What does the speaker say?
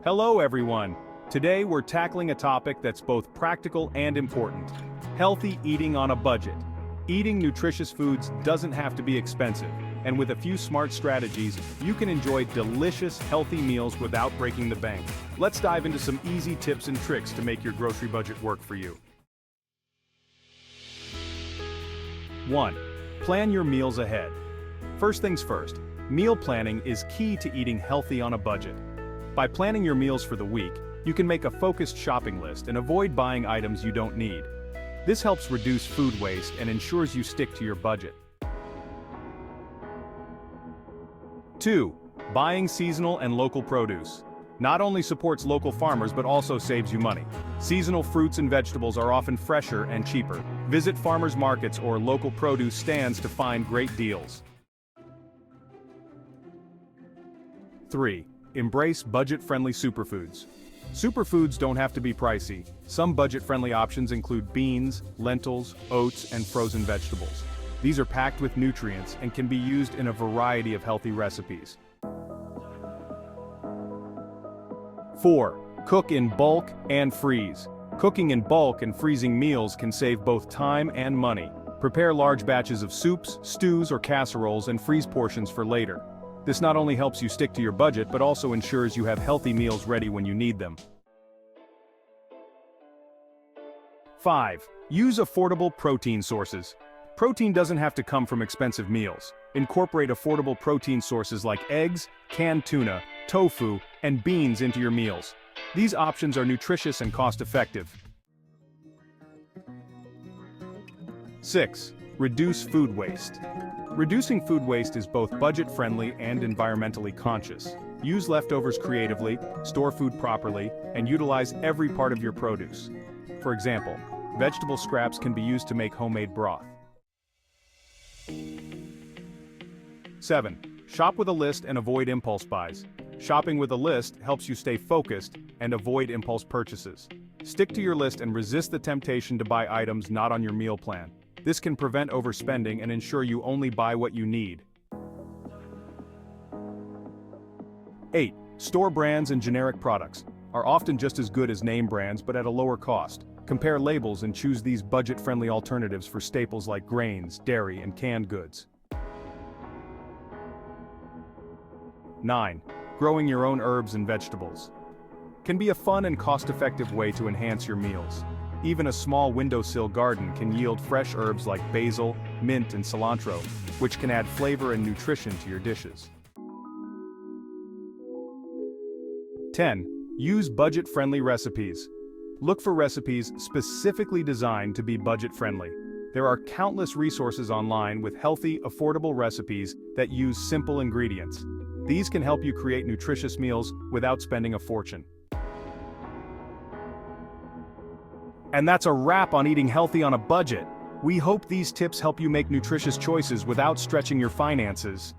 Hello everyone! Today we're tackling a topic that's both practical and important. Healthy eating on a budget. Eating nutritious foods doesn't have to be expensive, and with a few smart strategies, you can enjoy delicious, healthy meals without breaking the bank. Let's dive into some easy tips and tricks to make your grocery budget work for you. 1. Plan your meals ahead. First things first, meal planning is key to eating healthy on a budget. By planning your meals for the week, you can make a focused shopping list and avoid buying items you don't need. This helps reduce food waste and ensures you stick to your budget. 2. Buying seasonal and local produce. Not only supports local farmers but also saves you money. Seasonal fruits and vegetables are often fresher and cheaper. Visit farmers markets or local produce stands to find great deals. 3. Embrace budget-friendly superfoods. Superfoods don't have to be pricey. Some budget-friendly options include beans, lentils, oats, and frozen vegetables. These are packed with nutrients and can be used in a variety of healthy recipes. 4. Cook in bulk and freeze. Cooking in bulk and freezing meals can save both time and money. Prepare large batches of soups, stews, or casseroles and freeze portions for later. This not only helps you stick to your budget but also ensures you have healthy meals ready when you need them. 5. Use affordable protein sources. Protein doesn't have to come from expensive meals. Incorporate affordable protein sources like eggs, canned tuna, tofu, and beans into your meals. These options are nutritious and cost-effective. 6. Reduce food waste. Reducing food waste is both budget-friendly and environmentally conscious. Use leftovers creatively, store food properly, and utilize every part of your produce. For example, vegetable scraps can be used to make homemade broth. 7. Shop with a list and avoid impulse buys. Shopping with a list helps you stay focused and avoid impulse purchases. Stick to your list and resist the temptation to buy items not on your meal plan. This can prevent overspending and ensure you only buy what you need. 8. Store brands and generic products are often just as good as name brands but at a lower cost. Compare labels and choose these budget-friendly alternatives for staples like grains, dairy, and canned goods. 9. Growing your own herbs and vegetables can be a fun and cost-effective way to enhance your meals. Even a small windowsill garden can yield fresh herbs like basil, mint, and cilantro, which can add flavor and nutrition to your dishes. 10. Use budget-friendly recipes. Look for recipes specifically designed to be budget-friendly. There are countless resources online with healthy, affordable recipes that use simple ingredients. These can help you create nutritious meals without spending a fortune. And that's a wrap on eating healthy on a budget. We hope these tips help you make nutritious choices without stretching your finances.